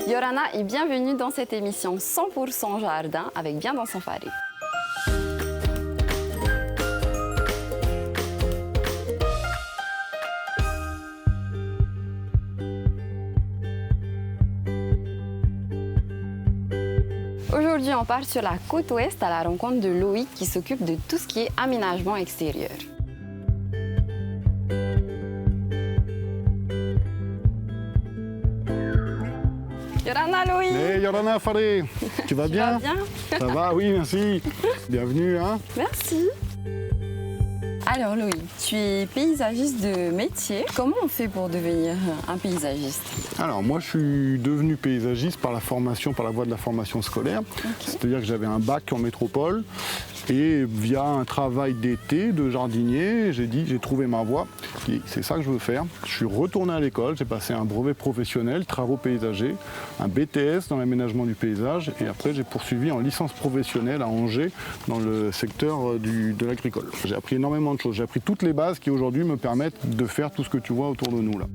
Yorana et bienvenue dans cette émission 100% jardin avec Bien dans son faré. Aujourd'hui, on part sur la côte ouest à la rencontre de Loïc qui s'occupe de tout ce qui est aménagement extérieur. Yorana, Loïc. Hey Yorana Faré, tu vas bien? Tu vas bien? Ça va, oui, merci. Bienvenue. Hein. Merci. Alors Loïc, tu es paysagiste de métier. Comment on fait pour devenir un paysagiste? Alors moi je suis devenu paysagiste par la voie de la formation scolaire. Okay. C'est-à-dire que j'avais un bac en métropole et via un travail d'été de jardinier, j'ai trouvé ma voie. C'est ça que je veux faire. Je suis retourné à l'école, j'ai passé un brevet professionnel, travaux paysagers, un BTS dans l'aménagement du paysage et après j'ai poursuivi en licence professionnelle à Angers dans le secteur de l'agricole. J'ai appris énormément de choses, j'ai appris toutes les bases qui aujourd'hui me permettent de faire tout ce que tu vois autour de nous là.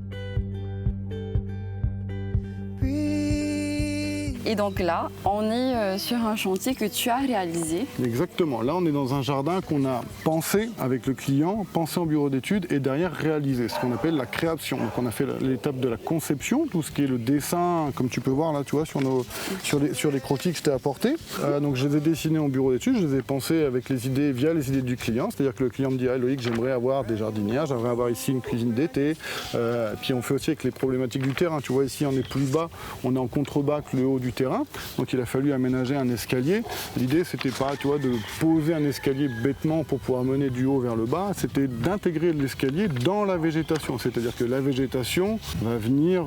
Et donc là, on est sur un chantier que tu as réalisé. Exactement. Là, on est dans un jardin qu'on a pensé avec le client, pensé en bureau d'études et derrière réalisé, ce qu'on appelle la création. Donc on a fait l'étape de la conception, tout ce qui est le dessin, comme tu peux voir là, tu vois, sur les croquis que je t'ai apportés. Donc je les ai dessinés en bureau d'études, je les ai pensés avec via les idées du client. C'est-à-dire que le client me dit, ah, Loïc, j'aimerais avoir des jardinières, j'aimerais avoir ici une cuisine d'été. Puis on fait aussi avec les problématiques du terrain. Tu vois, ici on est plus bas, on est en contrebas que le haut du terrain. Donc il a fallu aménager un escalier. L'idée c'était pas, tu vois, de poser un escalier bêtement pour pouvoir mener du haut vers le bas, c'était d'intégrer l'escalier dans la végétation. C'est-à-dire que la végétation va venir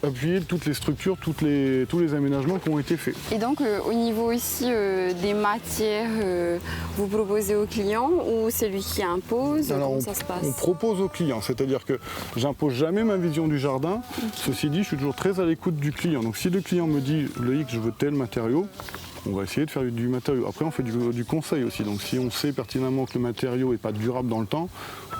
appuyer toutes les structures, tous les aménagements qui ont été faits. Et donc au niveau ici des matières, vous proposez au client ou c'est lui qui impose? Alors, comment ça se passe? On propose au client, c'est-à-dire que j'impose jamais ma vision du jardin. Okay. Ceci dit, je suis toujours très à l'écoute du client. Donc si le client me dit, Loïc, je veux tel matériau, on va essayer de faire du matériau. Après, on fait du conseil aussi. Donc si on sait pertinemment que le matériau n'est pas durable dans le temps,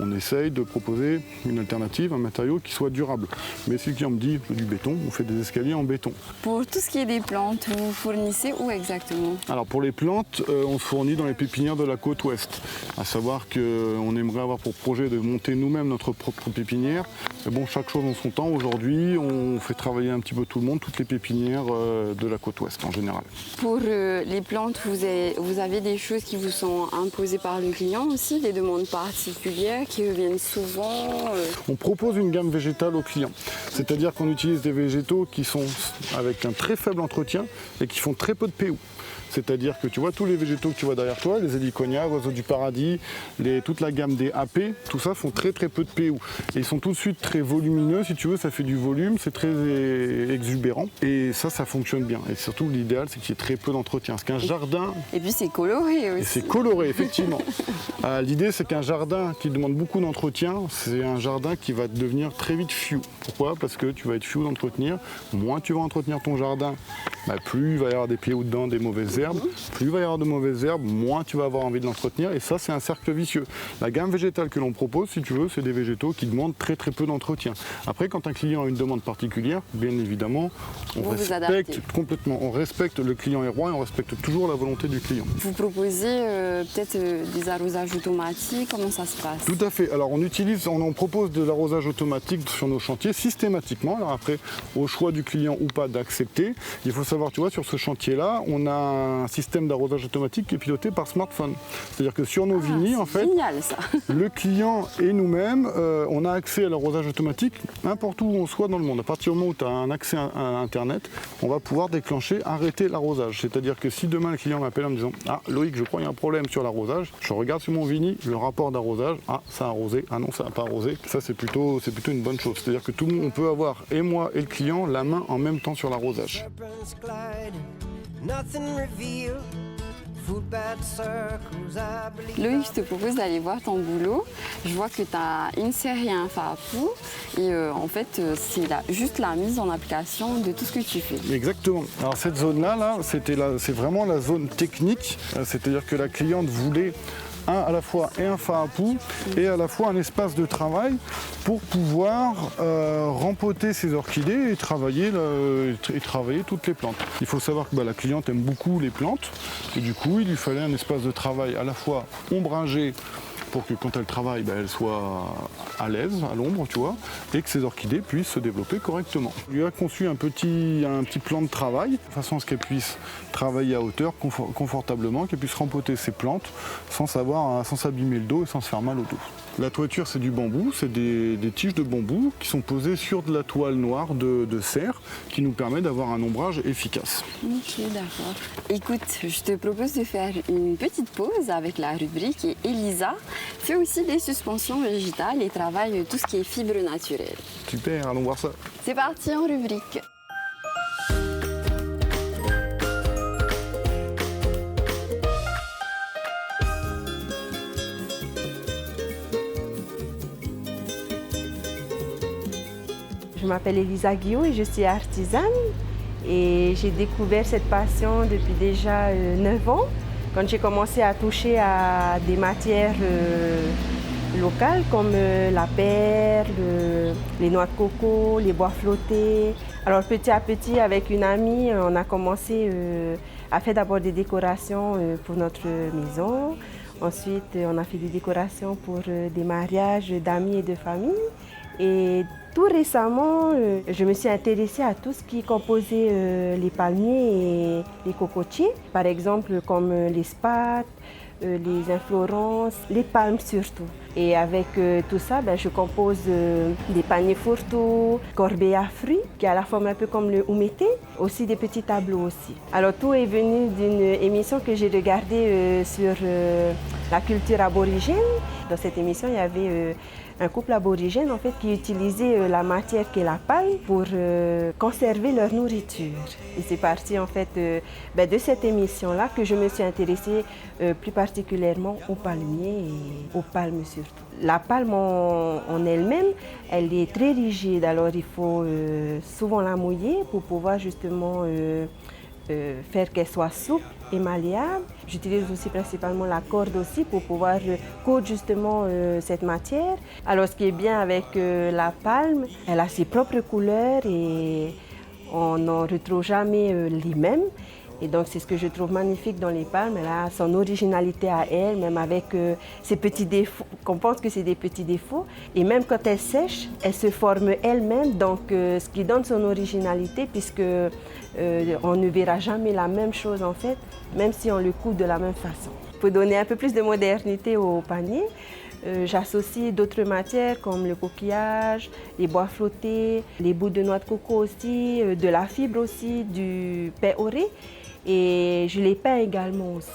on essaye de proposer une alternative, un matériau qui soit durable. Mais si le client me dit du béton, on fait des escaliers en béton. Pour tout ce qui est des plantes, vous fournissez où exactement? Alors pour les plantes, on se fournit dans les pépinières de la côte ouest. À savoir qu'on aimerait avoir pour projet de monter nous-mêmes notre propre pépinière. Mais bon, chaque chose en son temps. Aujourd'hui, on fait travailler un petit peu tout le monde, toutes les pépinières de la côte ouest en général. Pour les plantes, vous avez des choses qui vous sont imposées par le client aussi, des demandes particulières qui reviennent souvent? On propose une gamme végétale aux clients. C'est-à-dire qu'on utilise des végétaux qui sont avec un très faible entretien et qui font très peu de PO. C'est-à-dire que tu vois tous les végétaux que tu vois derrière toi, les héliconias, oiseaux du paradis, toute la gamme des AP, tout ça font très très peu de PO. Et ils sont tout de suite très volumineux, si tu veux, ça fait du volume, c'est très exubérant. Et ça fonctionne bien. Et surtout, l'idéal, c'est qu'il y ait très peu d'entretien. Parce qu'un jardin... Et puis c'est coloré aussi. Et c'est coloré, effectivement. L'idée, c'est qu'un jardin qui demande beaucoup d'entretien, c'est un jardin qui va devenir très vite fiou. Pourquoi? Parce que tu vas être fiou d'entretenir. Moins tu vas entretenir ton jardin, plus il va y avoir des PO dedans, des mauvaises herbes. Plus il va y avoir de mauvaises herbes, moins tu vas avoir envie de l'entretenir. Et ça, c'est un cercle vicieux. La gamme végétale que l'on propose, si tu veux, c'est des végétaux qui demandent très très peu d'entretien. Après, quand un client a une demande particulière, bien évidemment, on respecte complètement. On respecte le client est roi et on respecte toujours la volonté du client. Vous proposez peut-être des arrosages automatiques, comment ça se passe? Tout à fait. Alors on propose de l'arrosage automatique sur nos chantiers systématiquement. Alors après, au choix du client ou pas d'accepter. Il faut savoir, tu vois, sur ce chantier-là, on a un système d'arrosage automatique qui est piloté par smartphone. C'est-à-dire que sur nos vignes, en fait, génial, ça. Le client et nous-mêmes, on a accès à l'arrosage automatique n'importe où on soit dans le monde. À partir du moment où tu as un accès à Internet, on va pouvoir déclencher, arrêter l'arrosage. C'est-à-dire que si demain le client m'appelle en me disant « Ah Loïc, je crois qu'il y a un problème sur l'arrosage », je regarde sur mon Vini le rapport d'arrosage, « Ah, ça a arrosé, ah non, ça n'a pas arrosé ». Ça, c'est plutôt une bonne chose. C'est-à-dire que tout le monde, on peut avoir, et moi et le client, la main en même temps sur l'arrosage. Loïc, je te propose d'aller voir ton boulot. Je vois que tu as une série et un fapou. Et en fait, c'est juste la mise en application de tout ce que tu fais. Exactement. Alors cette zone-là, c'est vraiment la zone technique. C'est-à-dire que la cliente voulait à la fois un fahapou et à la fois un espace de travail pour pouvoir rempoter ces orchidées et travailler toutes les plantes. Il faut savoir que la cliente aime beaucoup les plantes et du coup il lui fallait un espace de travail à la fois ombragé pour que quand elle travaille, elle soit à l'aise, à l'ombre, tu vois, et que ces orchidées puissent se développer correctement. On lui a conçu un petit plan de travail, de façon à ce qu'elle puisse travailler à hauteur, confortablement, qu'elle puisse rempoter ses plantes sans s'abîmer le dos et sans se faire mal au dos. La toiture, c'est du bambou, c'est des tiges de bambou qui sont posées sur de la toile noire de serre qui nous permet d'avoir un ombrage efficace. Ok, d'accord. Écoute, je te propose de faire une petite pause avec la rubrique et Elisa fait aussi des suspensions végétales et travaille tout ce qui est fibres naturelles. Super, allons voir ça. C'est parti en rubrique. Je m'appelle Elisa Guillot et je suis artisane et j'ai découvert cette passion depuis déjà 9 ans quand j'ai commencé à toucher à des matières locales comme la perle, les noix de coco, les bois flottés. Alors petit à petit avec une amie on a commencé à faire d'abord des décorations pour notre maison. Ensuite on a fait des décorations pour des mariages d'amis et de famille. Et tout récemment, je me suis intéressée à tout ce qui composait les palmiers et les cocotiers, par exemple comme les spath, les inflorescences, les palmes surtout. Et avec tout ça, je compose des paniers fourre-tout, corbeilles à fruits, qui a la forme un peu comme le oumete, aussi des petits tableaux aussi. Alors tout est venu d'une émission que j'ai regardée sur la culture aborigène. Dans cette émission, il y avait un couple aborigène en fait, qui utilisait la matière qu'est la paille pour conserver leur nourriture. Et c'est parti en fait de cette émission-là que je me suis intéressée plus particulièrement aux palmiers et aux palmes surtout. La palme en elle-même, elle est très rigide, alors il faut souvent la mouiller pour pouvoir justement faire qu'elle soit souple et malléable. J'utilise aussi principalement la corde aussi pour pouvoir coudre justement cette matière. Alors ce qui est bien avec la palme, elle a ses propres couleurs et on n'en retrouve jamais les mêmes. Et donc c'est ce que je trouve magnifique dans les palmes, elle a son originalité à elle, même avec ses petits défauts, qu'on pense que c'est des petits défauts. Et même quand elle sèche, elle se forme elle-même, donc ce qui donne son originalité, puisque on ne verra jamais la même chose en fait, même si on le coud de la même façon. Pour donner un peu plus de modernité au panier, j'associe d'autres matières comme le coquillage, les bois flottés, les bouts de noix de coco aussi, de la fibre aussi, du pain oré. Et je les peins également aussi.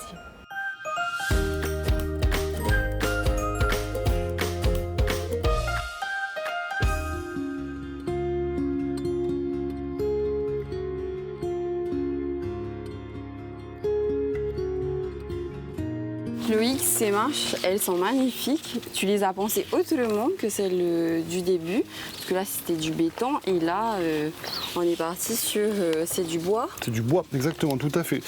Loïc, ces marches, elles sont magnifiques. Tu les as pensées autrement que celles du début, parce que là c'était du béton et là on est parti sur c'est du bois. C'est du bois, exactement, tout à fait.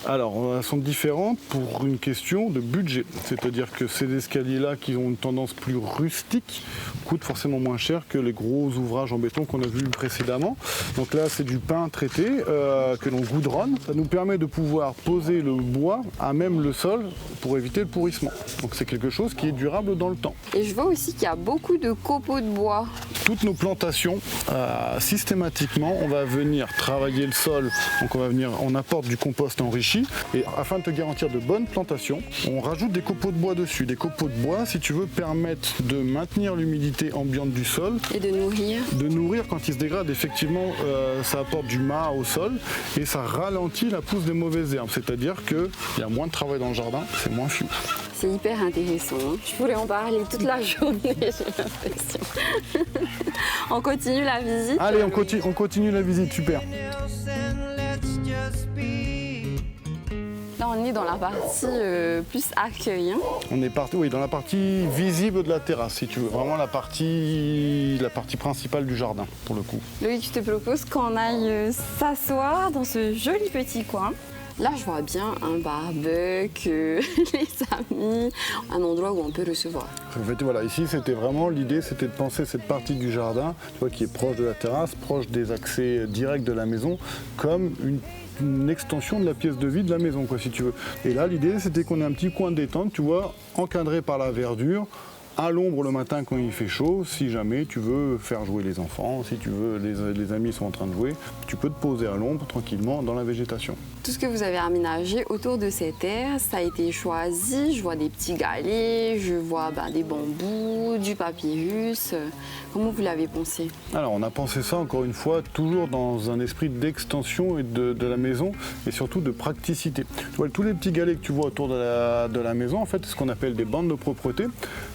Alors, elles sont différentes pour une question de budget. C'est-à-dire que ces escaliers-là qui ont une tendance plus rustique coûtent forcément moins cher que les gros ouvrages en béton qu'on a vus précédemment. Donc là, c'est du pain traité que l'on goudronne. Ça nous permet de pouvoir poser le bois à même le sol pour éviter le pourrissement. Donc c'est quelque chose qui est durable dans le temps. Et je vois aussi qu'il y a beaucoup de copeaux de bois. Toutes nos plantations, systématiquement, on va venir travailler le sol. Donc on apporte du compost enrichi. Et afin de te garantir de bonnes plantations, on rajoute des copeaux de bois dessus. Des copeaux de bois, si tu veux, permettent de maintenir l'humidité ambiante du sol. Et de nourrir. De nourrir quand il se dégrade, effectivement, ça apporte du mat au sol et ça ralentit la pousse des mauvaises herbes. C'est-à-dire qu'il y a moins de travail dans le jardin, c'est moins fou. C'est hyper intéressant. Hein. Je pourrais en parler toute la journée, j'ai l'impression. On continue la visite. Allez, on continue la visite, super. Là, on est dans la partie plus accueil. Hein. On est parti, oui, dans la partie visible de la terrasse, si tu veux. Vraiment la partie principale du jardin, pour le coup. Loïc, je te propose qu'on aille s'asseoir dans ce joli petit coin. Là, je vois bien un barbecue, les amis, un endroit où on peut recevoir. En fait, voilà, ici, c'était vraiment l'idée, c'était de penser cette partie du jardin, tu vois, qui est proche de la terrasse, proche des accès directs de la maison, comme une extension de la pièce de vie de la maison, quoi, si tu veux. Et là, l'idée, c'était qu'on ait un petit coin de détente, tu vois, encadré par la verdure, à l'ombre le matin quand il fait chaud, si jamais tu veux faire jouer les enfants, si tu veux, les amis sont en train de jouer, tu peux te poser à l'ombre tranquillement dans la végétation. Tout ce que vous avez aménagé autour de cette terre, ça a été choisi. Je vois des petits galets, je vois des bambous, du papyrus. Comment vous l'avez pensé? Alors on a pensé ça encore une fois, toujours dans un esprit d'extension et de la maison, et surtout de praticité. Tu vois, tous les petits galets que tu vois autour de la maison, en fait, c'est ce qu'on appelle des bandes de propreté.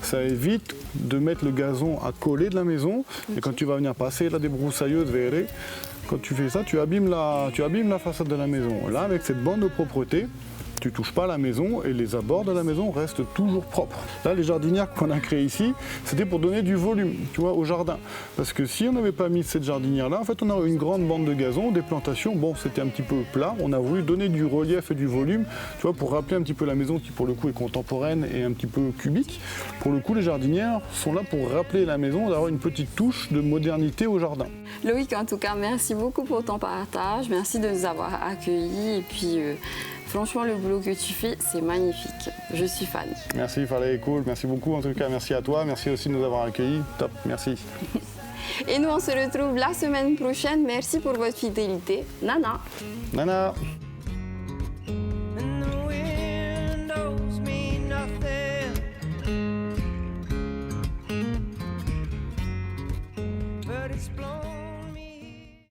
Ça évite de mettre le gazon à coller de la maison, et quand tu vas venir passer là des broussailleuses verrées, quand tu fais ça, tu abîmes la façade de la maison. Là, avec cette bande de propreté, tu touches pas la maison et les abords de la maison restent toujours propres. Là, les jardinières qu'on a créées ici, c'était pour donner du volume, tu vois, au jardin. Parce que si on n'avait pas mis cette jardinière-là, en fait, on aurait une grande bande de gazon, des plantations. Bon, c'était un petit peu plat. On a voulu donner du relief et du volume, tu vois, pour rappeler un petit peu la maison qui, pour le coup, est contemporaine et un petit peu cubique. Pour le coup, les jardinières sont là pour rappeler la maison, d'avoir une petite touche de modernité au jardin. Loïc, en tout cas, merci beaucoup pour ton partage. Merci de nous avoir accueillis. Et puis, franchement, le boulot que tu fais, c'est magnifique. Je suis fan. Merci, fallait cool. Merci beaucoup. En tout cas, merci à toi. Merci aussi de nous avoir accueillis. Top, merci. Et nous, on se retrouve la semaine prochaine. Merci pour votre fidélité. Nana. Nana.